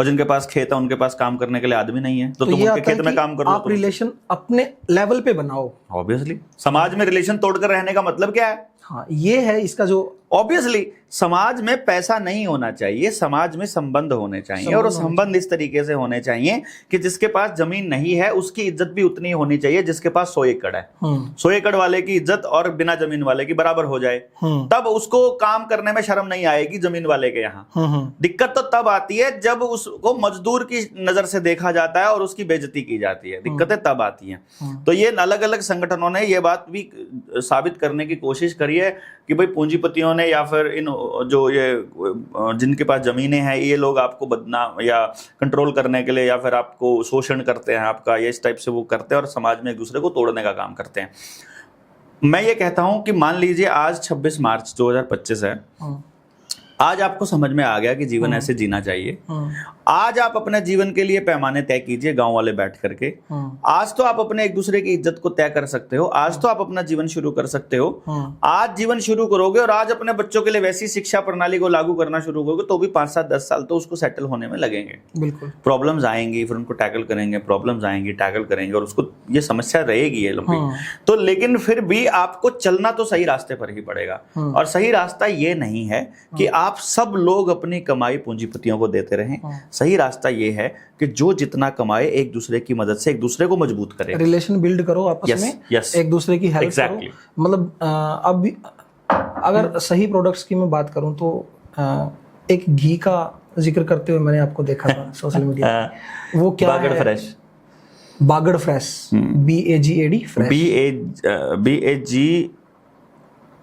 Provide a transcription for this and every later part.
और जिनके पास खेत है उनके पास काम करने के लिए आदमी नहीं है, तो तुम ये उनके आता है खेत में कि काम करो। आप रिलेशन अपने लेवल पे बनाओ। ऑब्वियसली समाज में रिलेशन तोड़कर रहने का मतलब क्या है? हाँ, ये है इसका जो ऑब्वियसली समाज में पैसा नहीं होना चाहिए, समाज में संबंध होने चाहिए, और वो संबंध इस तरीके से होने चाहिए कि जिसके पास जमीन नहीं है उसकी इज्जत भी उतनी होनी चाहिए जिसके पास 100 एकड़ है। 100 एकड़ वाले की इज्जत और बिना जमीन वाले की बराबर हो जाए, तब उसको काम करने में शर्म नहीं आएगी जमीन वाले के यहाँ। दिक्कत तो तब आती है जब उसको मजदूर की नजर से देखा जाता है और उसकी बेइज्जती की जाती है, दिक्कतें तब आती हैं। तो ये अलग अलग संगठनों ने ये बात भी साबित करने की कोशिश करी है कि भाई पूंजीपतियों ने या फिर इन जो ये जिनके पास जमीनें हैं ये लोग आपको बदनाम या कंट्रोल करने के लिए या फिर आपको शोषण करते हैं आपका, ये इस टाइप से वो करते हैं और समाज में एक दूसरे को तोड़ने का काम करते हैं। मैं ये कहता हूं कि मान लीजिए आज 26 मार्च 2025 है, आज आपको समझ में आ गया कि जीवन ऐसे जीना चाहिए। आज आप अपने जीवन के लिए पैमाने तय कीजिए गांव वाले बैठ करके। आज तो आप अपने एक दूसरे की इज्जत को तय कर सकते हो, आज तो आप अपना जीवन शुरू कर सकते हो। आज जीवन शुरू करोगे और आज अपने बच्चों के लिए वैसी शिक्षा प्रणाली को लागू करना शुरू करोगे तो भी 5 7 10 साल तो उसको सेटल होने में लगेंगे। बिल्कुल प्रॉब्लम्स आएंगी, फिर उनको टैकल करेंगे, प्रॉब्लम्स आएंगी, टैकल करेंगे, और उसको ये समस्या रहेगी ये लंबी। तो लेकिन फिर भी आपको चलना तो सही रास्ते पर ही पड़ेगा, और सही रास्ता ये नहीं है कि आप सब लोग अपनी कमाई पूंजीपतियों को देते रहें। सही रास्ता ये है कि जो जितना कमाए एक दूसरे की मदद से एक दूसरे को मजबूत करे, रिलेशन बिल्ड करो आपस में, एक दूसरे की हेल्प करो। मतलब अब अगर सही प्रोडक्ट्स की मैं बात करूं तो एक घी का जिक्र करते हुए मैंने आपको देखा था सोशल मीडिया पे। वो क्या बागड़ है? फ्रेश, बागड़ फ्रेश, BAGAD फ्रेश,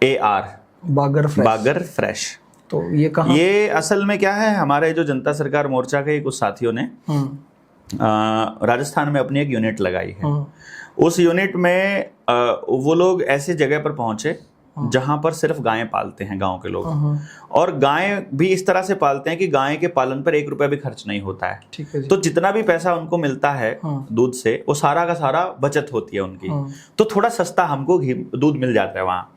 BAGAR, बागड़ फ्रेश। तो ये कहाँ? ये असल में क्या है, हमारे जो जनता सरकार मोर्चा के कुछ साथियों ने राजस्थान में अपनी एक यूनिट लगाई है। उस यूनिट में वो लोग ऐसे जगह पर पहुंचे जहां पर सिर्फ गायें पालते हैं गांव के लोग, और गायें भी इस तरह से पालते हैं कि गाय के पालन पर 1 रुपया भी खर्च नहीं होता है। ठीक है जी। तो जितना भी पैसा उनको मिलता है दूध से वो सारा का सारा बचत होती है उनकी। तो थोड़ा सस्ता हमको दूध मिल जाता है वहाँ।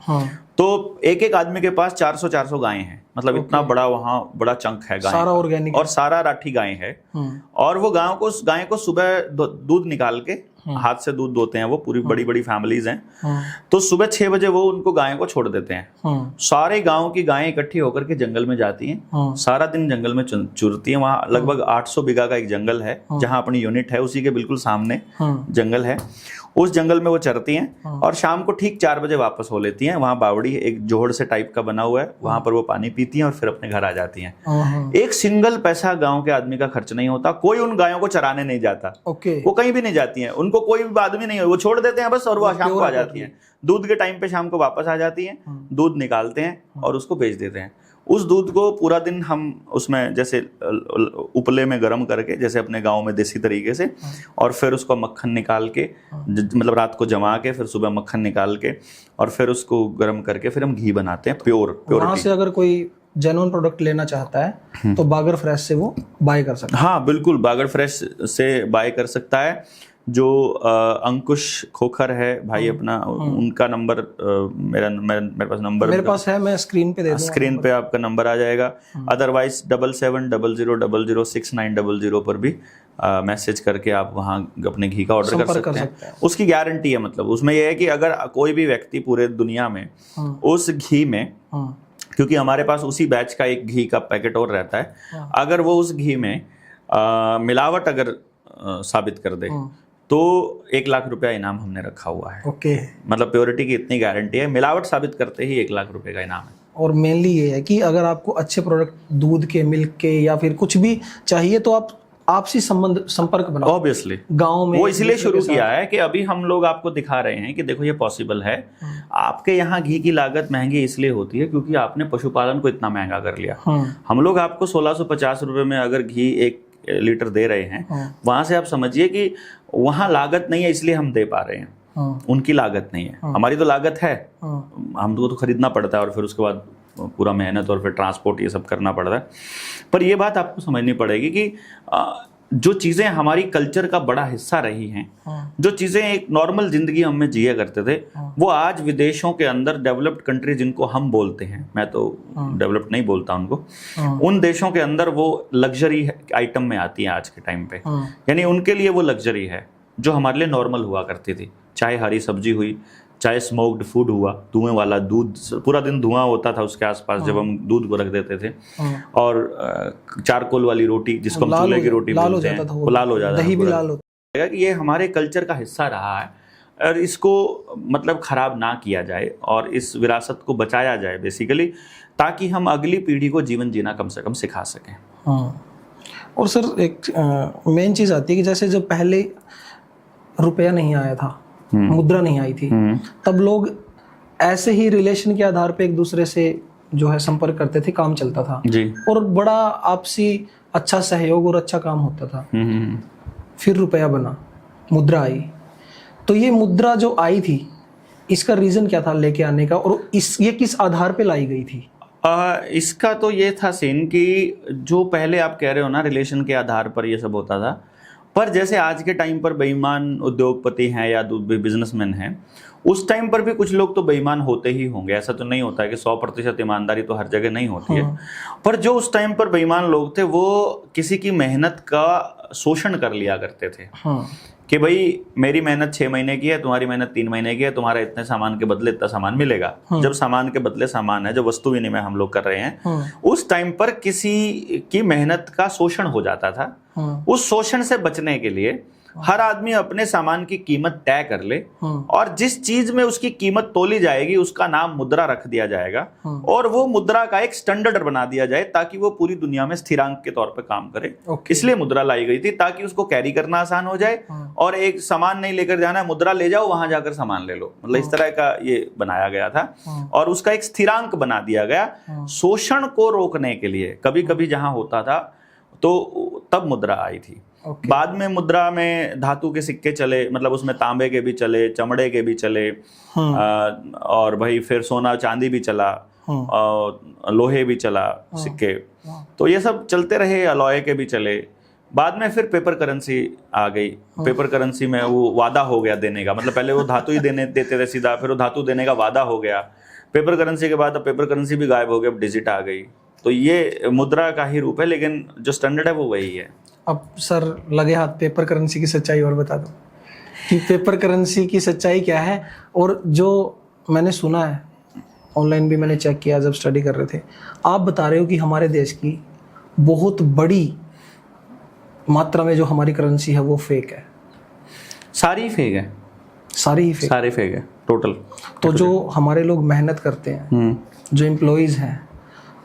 तो एक एक आदमी के पास 400 गायें हैं, मतलब इतना बड़ा वहाँ बड़ा चंक है गाय, सारा ऑर्गेनिक और सारा राठी गाय है। और वो गाय को सुबह दूध निकाल के हाथ से दूध दोते हैं, वो पूरी बड़ी बड़ी फैमिलीज हैं। तो सुबह 6 बजे वो उनको गायों को छोड़ देते हैं। सारे गांव की गायें इकट्ठी होकर के जंगल में जाती हैं, सारा दिन जंगल में चुरती हैं। वहाँ लगभग 800 बीघा का एक जंगल है जहाँ अपनी यूनिट है, उसी के बिल्कुल सामने जंगल है। उस जंगल में वो चरती हैं और शाम को ठीक 4 बजे वापस हो लेती हैं। वहाँ बावड़ी एक जोहड़ से टाइप का बना हुआ है, वहां पर वो पानी पीती हैं और फिर अपने घर आ जाती हैं। एक सिंगल पैसा गांव के आदमी का खर्च नहीं होता, कोई उन गायों को चराने नहीं जाता। वो कहीं भी नहीं जाती हैं, उनको कोई आदमी नहीं है, वो छोड़ देते हैं बस, और वो शाम को आ जाती हैं। दूध के टाइम पे शाम को वापस आ जाती हैं, दूध निकालते हैं और उसको बेच देते हैं। उस दूध को पूरा दिन हम उसमें जैसे उपले में गर्म करके, जैसे अपने गांव में देसी तरीके से, और फिर उसको मक्खन निकाल के, मतलब रात को जमा के फिर सुबह मक्खन निकाल के और फिर उसको गर्म करके फिर हम घी बनाते हैं प्योर। वहाँ से अगर कोई जेन्युइन प्रोडक्ट लेना चाहता है तो बागड़ फ्रेश से वो बाय कर सकता है। हाँ बिल्कुल, बागड़ फ्रेश से बाय कर सकता है। जो अंकुश खोखर है भाई अपना, उनका नंबर मेरे पास नंबर मेरे पास है, मैं स्क्रीन पे दे दूंगा, स्क्रीन पे आपका नंबर आ जाएगा। अदरवाइज 7700006900 पर भी मैसेज करके आप वहाँ अपने घी का ऑर्डर कर सकते हैं। उसकी गारंटी है, मतलब उसमें यह है कि अगर कोई भी व्यक्ति पूरे दुनिया में उस घी में, क्योंकि हमारे पास उसी बैच का एक घी का पैकेट और रहता है, अगर वो उस घी में मिलावट अगर साबित कर दे तो 1 लाख रुपया इनाम हमने रखा हुआ है। मतलब प्योरिटी की इतनी गारंटी है, मिलावट साबित करते ही 1 लाख रुपए का इनाम है। और मेनली ये है कि अगर आपको अच्छे प्रोडक्ट दूध के, मिल्क के या फिर कुछ भी चाहिए तो आप आपसी संपर्क बनाओ। ऑब्वियसली गांव में वो इसलिए शुरू किया है कि अभी हम लोग आपको दिखा रहे हैं कि देखो ये पॉसिबल है। आपके यहाँ घी की लागत महंगी इसलिए होती है क्योंकि आपने पशुपालन को इतना महंगा कर लिया। हम लोग आपको 1650 रुपए में अगर घी 1 लीटर दे रहे हैं, वहां से आप समझिए कि वहां लागत नहीं है इसलिए हम दे पा रहे हैं। उनकी लागत नहीं है, हमारी तो लागत है। हमको तो खरीदना पड़ता है और फिर उसके बाद पूरा मेहनत और फिर ट्रांसपोर्ट ये सब करना पड़ता है। पर ये बात आपको समझनी पड़ेगी कि जो चीजें हमारी कल्चर का बड़ा हिस्सा रही हैं, जो चीजें एक नॉर्मल जिंदगी हम में जिया करते थे, वो आज विदेशों के अंदर डेवलप्ड कंट्री जिनको हम बोलते हैं, मैं तो डेवलप्ड नहीं बोलता उनको, उन देशों के अंदर वो लग्जरी आइटम में आती है आज के टाइम पे। यानी उनके लिए वो लग्जरी है जो हमारे लिए नॉर्मल हुआ करती थी। चाहे हरी सब्जी हुई, चाहे स्मोक्ड फूड हुआ, धुएं वाला दूध, पूरा दिन धुआं होता था उसके आसपास जब हम दूध को रख देते थे, और चारकोल वाली रोटी जिसको हम चूल्हे की रोटी बोलते हैं, वो लाल हो जाता था, दही भी लाल होता है। ये हमारे कल्चर का हिस्सा रहा है और इसको मतलब खराब ना किया जाए और इस विरासत को बचाया जाए बेसिकली, ताकि हम अगली पीढ़ी को जीवन जीना कम से कम सिखा सकें। और सर एक मेन चीज आती है कि जैसे जब पहले रुपया नहीं आया था, मुद्रा नहीं आई थी, तब लोग ऐसे ही रिलेशन के आधार पे एक दूसरे से जो है संपर्क करते थे, काम चलता था जी। और बड़ा आपसी अच्छा सहयोग और अच्छा काम होता था। फिर रुपया बना, मुद्रा आई, तो ये मुद्रा जो आई थी इसका रीजन क्या था लेके आने का, और ये किस आधार पे लाई गई थी? इसका तो ये था सीन कि जो पहले आप कह रहे हो ना, रिलेशन के आधार पर ये सब होता था, पर जैसे आज के टाइम पर बेईमान उद्योगपति हैं या बिजनेसमैन हैं, उस टाइम पर भी कुछ लोग तो बेईमान होते ही होंगे। ऐसा तो नहीं होता है कि 100% ईमानदारी तो हर जगह नहीं होती है। पर जो उस टाइम पर बेईमान लोग थे वो किसी की मेहनत का शोषण कर लिया करते थे कि भाई मेरी मेहनत 6 महीने की है, तुम्हारी मेहनत 3 महीने की है, तुम्हारा इतने सामान के बदले इतना सामान मिलेगा। जब सामान के बदले सामान है, जो वस्तु विनिमय हम लोग कर रहे हैं, उस टाइम पर किसी की मेहनत का शोषण हो जाता था। उस शोषण से बचने के लिए हर आदमी अपने सामान की कीमत तय कर ले और जिस चीज में उसकी कीमत तोली जाएगी उसका नाम मुद्रा रख दिया जाएगा और वो मुद्रा का एक स्टैंडर्ड बना दिया जाए ताकि वो पूरी दुनिया में स्थिरांक के तौर पे काम करे। इसलिए मुद्रा लाई गई थी ताकि उसको कैरी करना आसान हो जाए और एक सामान नहीं लेकर जाना है, मुद्रा ले जाओ, वहां जाकर सामान ले लो, मतलब इस तरह का ये बनाया गया था और उसका एक स्थिरांक बना दिया गया शोषण को रोकने के लिए। कभी कभी जहां होता था तो तब मुद्रा आई थी। बाद में मुद्रा में धातु के सिक्के चले, मतलब उसमें तांबे के भी चले, चमड़े के भी चले, और भाई फिर सोना चांदी भी चला, लोहे भी चला सिक्के, तो ये सब चलते रहे, अलॉय के भी चले। बाद में फिर पेपर करेंसी आ गई। पेपर करेंसी में वो वादा हो गया देने का, मतलब पहले वो धातु ही देते थे सीधा, फिर वो धातु देने का वादा हो गया। पेपर करेंसी के बाद अब पेपर करेंसी भी गायब हो गई, अब डिजिट आ गई। तो ये मुद्रा का ही रूप है, लेकिन जो स्टैंडर्ड है वो वही है। अब सर लगे हाथ पेपर करेंसी की सच्चाई और बता दो कि पेपर करेंसी की सच्चाई क्या है। और जो मैंने सुना है, ऑनलाइन भी मैंने चेक किया जब स्टडी कर रहे थे, आप बता रहे हो कि हमारे देश की बहुत बड़ी मात्रा में जो हमारी करेंसी है वो फेक है। सारी फेक है, सारी ही फेक, सारे फेक है टोटल। तो जो हमारे लोग मेहनत करते हैं, जो एम्प्लॉइज हैं,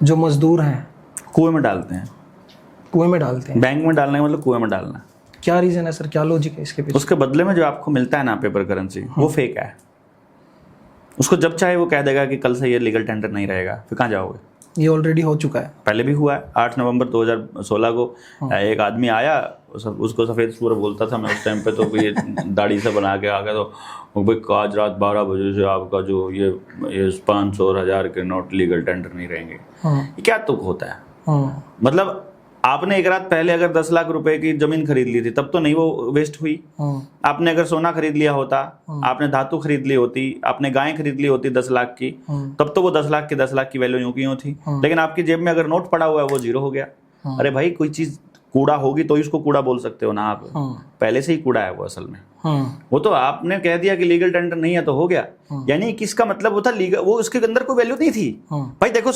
जो मजदूर हैं, कुएं में डालते हैं, कुएं में डालते हैं। बैंक में डालने का मतलब कुएं में डालना। क्या रीजन है सर, क्या लॉजिक है इसके पीछे? उसके बदले में जो आपको मिलता है ना पेपर करेंसी, वो फेक है। उसको जब चाहे वो कह देगा कि कल से ये लीगल टेंडर नहीं रहेगा, फिर कहाँ जाओगे? ये ऑलरेडी हो चुका है, पहले भी हुआ है। 8 नवंबर 2016 को एक आदमी आया, उसको सफेद सूर बोलता था मैं उस टाइम पे, तो ये दाढ़ी से बना के आ गया, तो भाई आज रात 12 बजे से आपका जो ये 500 और 1000 के नोट लीगल टेंडर नहीं रहेंगे। ये क्या तुक होता है? मतलब आपने एक रात पहले अगर 10 लाख रुपए की जमीन खरीद ली थी तब तो नहीं वो वेस्ट हुई। आपने अगर सोना खरीद लिया होता, आपने धातु खरीद ली होती, आपने गाय खरीद ली होती 10 लाख की, तब तो वो 10 लाख की वैल्यू यूं की यूं थी। लेकिन आपकी जेब में अगर नोट पड़ा हुआ है वो 0 हो गया। अरे भाई कोई चीज कूड़ा होगी तो इसको कूड़ा बोल सकते हो ना आप, पहले से ही कूड़ा है वो असल में। वो तो आपने कह दिया कि लीगल टेंडर नहीं है तो हो गया, यानी किसका मतलब वो था लीगल, वो उसके अंदर कोई वैल्यू नहीं थी। भाई देखो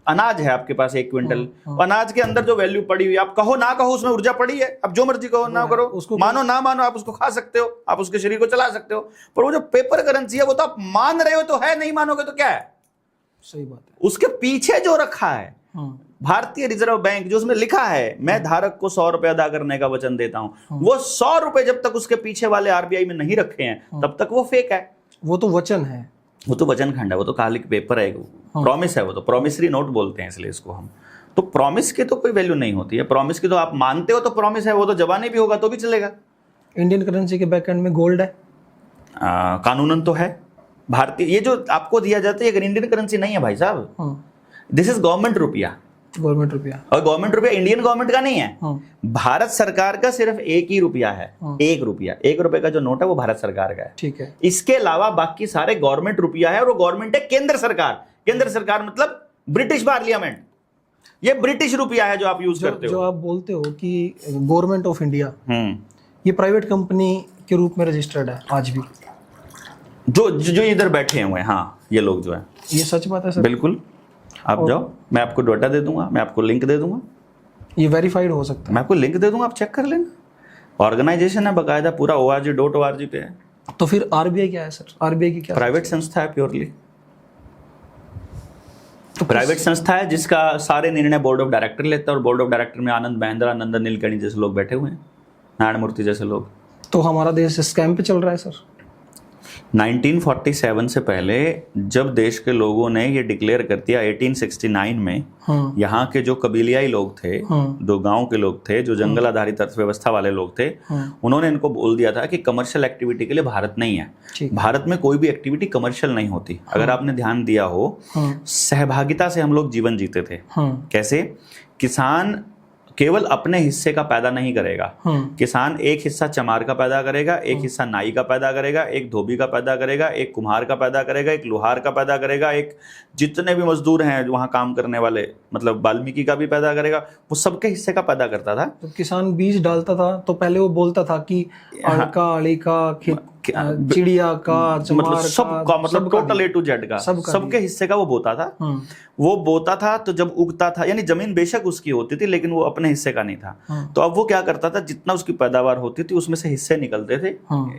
अनाज है आपके पास 1 क्विंटल, अनाज के अंदर जो वैल्यू पड़ी हुई, आप कहो ना कहो उसमें ऊर्जा पड़ी है, अब जो मर्जी कहो ना करो, उसको मानो ना मानो, आप उसको खा सकते हो, आप उसके शरीर को चला सकते हो। पर वो जो पेपर करेंसी है वो तो आप मान रहे हो तो है, नहीं मानोगे तो क्या है? सही बात है। उसके पीछे जो रखा है भारतीय रिजर्व बैंक, जो उसमें लिखा है मैं धारक को 100 रुपए अदा करने का वचन देता हूं, वो 100 रुपए जब तक उसके पीछे वाले आरबीआई में नहीं रखे हैं तब तक वो फेक है। वो तो वचन है, वो तो वचन खंड है, वो तो कालिक पेपर है, प्रॉमिस है, वो तो प्रॉमिसरी नोट बोलते हैं इसलिए इसको हम। तो प्रॉमिस की तो कोई वैल्यू नहीं होती है, प्रॉमिस की तो आप मानते हो तो प्रॉमिस है, वो तो जबानी भी होगा तो भी चलेगा। इंडियन करेंसी के बैकएंड में गोल्ड है, कानूनन तो है भारतीय। ये जो आपको दिया जाता है अगर इंडियन करेंसी नहीं है भाई साहब, दिस इज गवर्नमेंट रुपया, गवर्नमेंट रुपया। और गवर्नमेंट रुपया इंडियन गवर्नमेंट का नहीं है, भारत सरकार का सिर्फ एक ही रुपया है। 1 रुपया, 1 रुपए का जो नोट है वो भारत सरकार का है। ठीक है। इसके अलावा बाकी सारे गवर्नमेंट रुपया है, और वो गवर्नमेंट है केंद्र सरकार। केंद्र सरकार मतलब ब्रिटिश पार्लियामेंट। ये ब्रिटिश रुपया है जो आप यूज करते हो। जो आप बोलते हो कि गवर्नमेंट ऑफ इंडिया, ये प्राइवेट कंपनी के रूप में रजिस्टर्ड है आज भी, जो इधर बैठे हुए हैं, हाँ, ये लोग जो है। ये सच बात है सर? बिल्कुल, आप जाओ, मैं आपको डाटा दे दूंगा, मैं आपको लिंक दे दूंगा, ये वेरीफाइड हो सकता है। मैं आपको लिंक दे दूंगा, आप चेक कर लेना। ऑर्गेनाइजेशन है बाकायदा, पूरा org.org पे है। तो फिर आरबीआई क्या है सर? आरबीआई की क्या? प्राइवेट संस्था है, प्योरली प्राइवेट संस्था है, जिसका सारे निर्णय बोर्ड ऑफ डायरेक्टर लेता है, और बोर्ड ऑफ डायरेक्टर में आनंद महिंद्रा, नंदन नीलकणी जैसे लोग बैठे हुए हैं, नारायण मूर्ति जैसे लोग। तो हमारा देश स्कैम पे चल रहा है सर? 1947 से पहले जब देश के लोगों ने ये डिक्लेयर कर दिया 1869 में, यहाँ के जो कबीलियाई लोग थे, जो गांव के लोग थे, जो जंगल आधारित अर्थव्यवस्था वाले लोग थे, उन्होंने इनको बोल दिया था कि कमर्शियल एक्टिविटी के लिए भारत नहीं है। भारत में कोई भी एक्टिविटी कमर्शियल नहीं होती। अगर आपने ध्यान दिया हो, सहभागिता से हम लोग जीवन जीते थे। कैसे? किसान केवल अपने हिस्से का पैदा नहीं करेगा, किसान एक हिस्सा चमार का पैदा करेगा, एक हिस्सा नाई का पैदा करेगा, एक धोबी का पैदा करेगा, एक कुम्हार का पैदा करेगा, एक लोहार का पैदा करेगा, एक जितने भी मजदूर हैं वहां काम करने वाले, मतलब वाल्मीकि का भी पैदा करेगा, वो सबके हिस्से का पैदा करता था। तो किसान बीज डालता था तो पहले वो बोलता था कि अड़का, अड़ी का, चिड़िया का, मतलब सबका, मतलब टोटल A to Z का, सबके हिस्से का वो बोता था। वो बोता था तो जब उगता था, यानी जमीन बेशक उसकी होती थी लेकिन वो अपने हिस्से का नहीं था। तो अब वो क्या करता था, जितना उसकी पैदावार होती थी उसमें से हिस्से निकलते थे,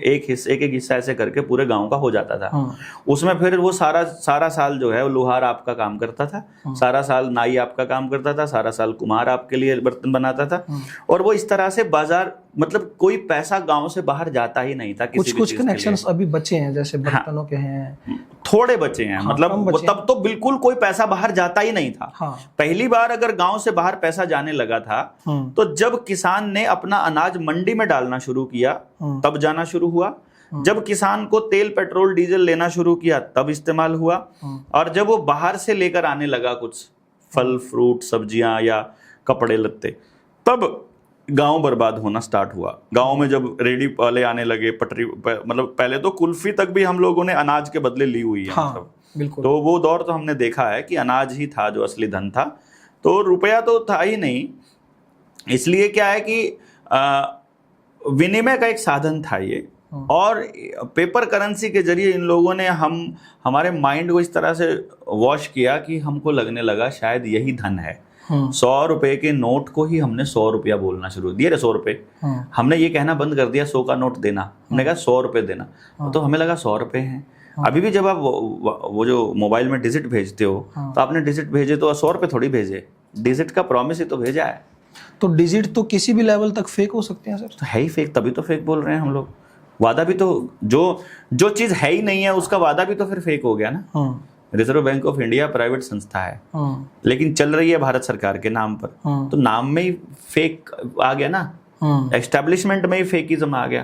एक हिस्सा ऐसे करके पूरे गांव का हो जाता था। उसमें फिर वो सारा साल जो है वो लोहार आपका काम करता था, सारा साल नाई आपका काम करता था, सारा साल कुम्हार आपके लिए बर्तन बनाता था। और वो इस तरह से बाजार, मतलब कोई पैसा गांव से बाहर जाता ही नहीं था किसी भी कुछ कनेक्शंस अभी बचे हैं, जैसे बर्तनों के हैं, थोड़े बचे हैं। मतलब तब तो बिल्कुल कोई पैसा बाहर जाता ही नहीं था। पहली बार अगर गांव से बाहर पैसा जाने लगा था तो जब किसान ने अपना अनाज मंडी में डालना शुरू किया, तब जाना शुरू हुआ। जब किसान को तेल, पेट्रोल, डीजल लेना शुरू किया, तब इस्तेमाल हुआ। और जब वो बाहर से लेकर आने लगा कुछ फल, फ्रूट, सब्जियां या कपड़े लत्ते, तब गांव बर्बाद होना स्टार्ट हुआ। गांव में जब रेडी वाले आने लगे, पटरी, मतलब पहले तो कुल्फी तक भी हम लोगों ने अनाज के बदले ली हुई है। मतलब बिल्कुल। तो वो दौर तो हमने देखा है कि अनाज ही था जो असली धन था, तो रुपया तो था ही नहीं। इसलिए क्या है कि विनिमय का एक साधन था ये, और पेपर करेंसी के जरिए इन लोगों ने हमारे माइंड को इस तरह से वॉश किया कि हमको लगने लगा शायद यही धन है। 100 रुपए के नोट को ही हमने 100 रुपया बोलना शुरू दिया, 100 रुपए। हमने ये कहना बंद कर दिया 100 का नोट देना, हमने कहा 100 रुपए देना। तो हमें लगा 100 रुपए हैं। अभी भी जब आप वो जो मोबाइल में डिजिट भेजते हो, तो आपने डिजिट भेजे तो 100 रुपए थोड़ी भेजे, डिजिट का प्रॉमिस ही तो भेजा है। तो डिजिट तो किसी भी लेवल तक फेक हो सकते हैं सर? तो है ही फेक, तभी तो फेक बोल रहे हैं हम लोग। वादा भी तो, जो चीज है ही नहीं है उसका वादा भी तो फिर फेक हो गया ना। Reserve bank of India private संस्था है, लेकिन चल रही है भारत सरकार के नाम पर, तो नाम में ही फेक आ गया ना, एस्टेब्लिशमेंट में ही फेकिज्म आ गया।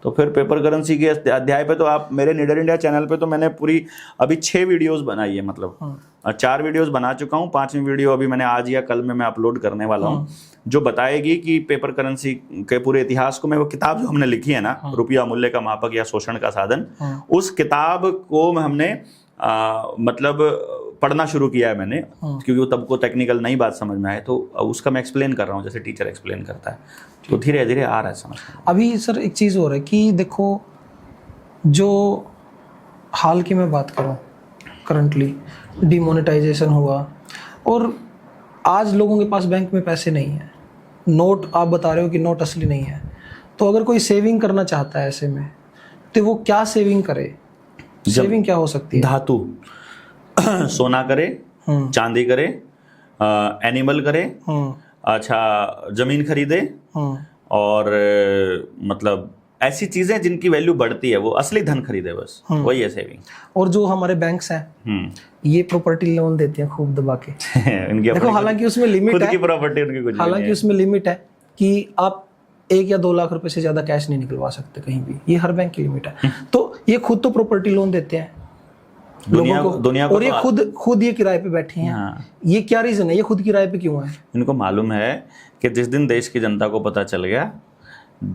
तो फिर पेपर करेंसी के अध्याय पे तो आप मेरे निडर इंडिया चैनल पे तो मैंने पूरी अभी 6 वीडियोस बनाई है, मतलब 4 वीडियोस बना चुका हूँ, 5वीं वीडियो अभी मैंने आज या कल में मैं अपलोड करने वाला हूँ, जो बताएगी कि पेपर करेंसी के पूरे इतिहास को। मैं वो किताब जो हमने लिखी है ना, रुपया मूल्य का मापक या शोषण का साधन, उस किताब को हमने मतलब पढ़ना शुरू किया है मैंने, क्योंकि वो तब को टेक्निकल नई बात समझ में आए, तो उसका मैं एक्सप्लेन कर रहा हूँ जैसे टीचर एक्सप्लेन करता है। तो धीरे धीरे आ रहा है समझ। अभी सर एक चीज़ हो रहा है कि देखो, जो हाल की मैं बात करूँ, करंटली डिमोनेटाइजेशन हुआ और आज लोगों के पास बैंक में पैसे नहीं है, नोट आप बता रहे हो कि नोट असली नहीं है, तो अगर कोई सेविंग करना चाहता है ऐसे में, तो वो क्या सेविंग करे? सेविंग क्या हो सकती है? धातु, सोना करे, चांदी करे, एनिमल करे, अच्छा जमीन खरीदे, और मतलब ऐसी चीजें जिनकी वैल्यू बढ़ती है, वो असली धन खरीदे, बस वही है सेविंग। और जो हमारे बैंक्स हैं, ये प्रॉपर्टी लोन देते हैं खूब दबा के। देखो, हालांकि उसमें लिमिट है, खुद की प्रॉपर्टी उनकी कुछ, हालांकि उसमें लिमिट है कि आप 1 या 2 लाख रुपए से ज्यादा कैश नहीं निकलवा सकते कहीं भी, ये हर बैंक की लिमिट है। तो ये खुद तो प्रॉपर्टी लोन देते हैं, दुनिया को और ये खुद ये किराए पे बैठे हैं। हाँ। ये क्या रीजन है, ये खुद किराए पे क्यों है? इनको मालूम है कि जिस दिन देश की जनता को पता चल गया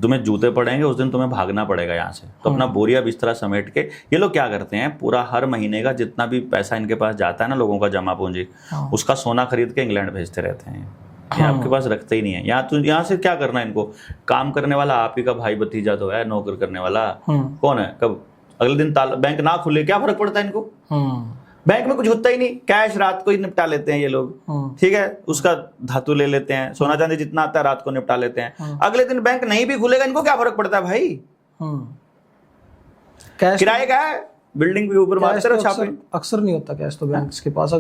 तुम्हें जूते पड़ेंगे उस दिन तुम्हें भागना पड़ेगा यहाँ से, तो अपना बोरिया बिस्तरा समेट के ये लोग क्या करते हैं, पूरा हर महीने का जितना भी पैसा इनके पास जाता है ना लोगों का जमा पूंजी, उसका सोना खरीद के इंग्लैंड भेजते रहते हैं। ये आपके पास रखते ही नहीं है। यहाँ से क्या करना है इनको? काम करने वाला आप ही का भाई भतीजा तो है, नौकर करने वाला कौन है? कब अगले दिन बैंक ना खुले क्या फर्क पड़ता है इनको? बैंक में कुछ होता ही नहीं, कैश रात को ही निपटा लेते हैं ये लोग, ठीक है, उसका धातु ले लेते हैं, सोना चांदी जितना आता है रात को निपटा लेते हैं, अगले दिन बैंक नहीं भी खुलेगा इनको क्या फर्क पड़ता है भाई? कैश किराए का है, बिल्डिंग के ऊपर मारते रहो छापे। अक्सर नहीं होता कैश तो बैंक्स के पास।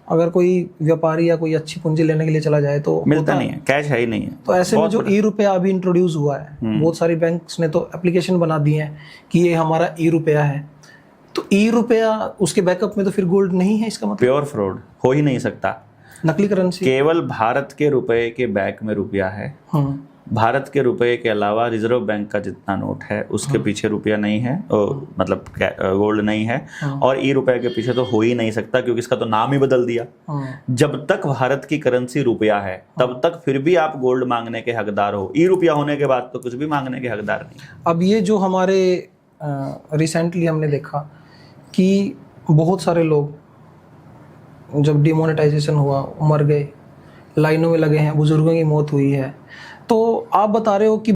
अगर कोई व्यापारी या कोई अच्छी पूंजी लेने के लिए चला जाए तो मिलता नहीं है, कैश है ही नहीं है। तो ऐसे में जो ई-रुपया अभी इंट्रोड्यूस हुआ है, बहुत सारी बैंक्स ने तो एप्लीकेशन बना दी है कि ये हमारा ई-रुपया है, तो ई-रुपया उसके बैकअप में तो फिर गोल्ड नहीं है, इसका मतलब प्योर फ्रॉड हो ही नहीं सकता। नकली करेंसी केवल भारत के रुपए के बैक में रुपया है। भारत के रुपए के अलावा रिजर्व बैंक का जितना नोट है उसके पीछे रुपया नहीं है, मतलब गोल्ड नहीं है, और ई रुपए के पीछे तो हो ही नहीं सकता क्योंकि इसका तो नाम ही बदल दिया। जब तक भारत की करेंसी रुपया है तब तक फिर भी आप गोल्ड मांगने के हकदार हो, ई रुपया होने के बाद तो कुछ भी मांगने के हकदार नहीं। अब ये जो हमारे रिसेंटली हमने देखा कि बहुत सारे लोग जब डिमोनेटाइजेशन हुआ मर गए, लाइनों में लगे हैं, बुजुर्गों की मौत हुई है, तो आप बता रहे हो कि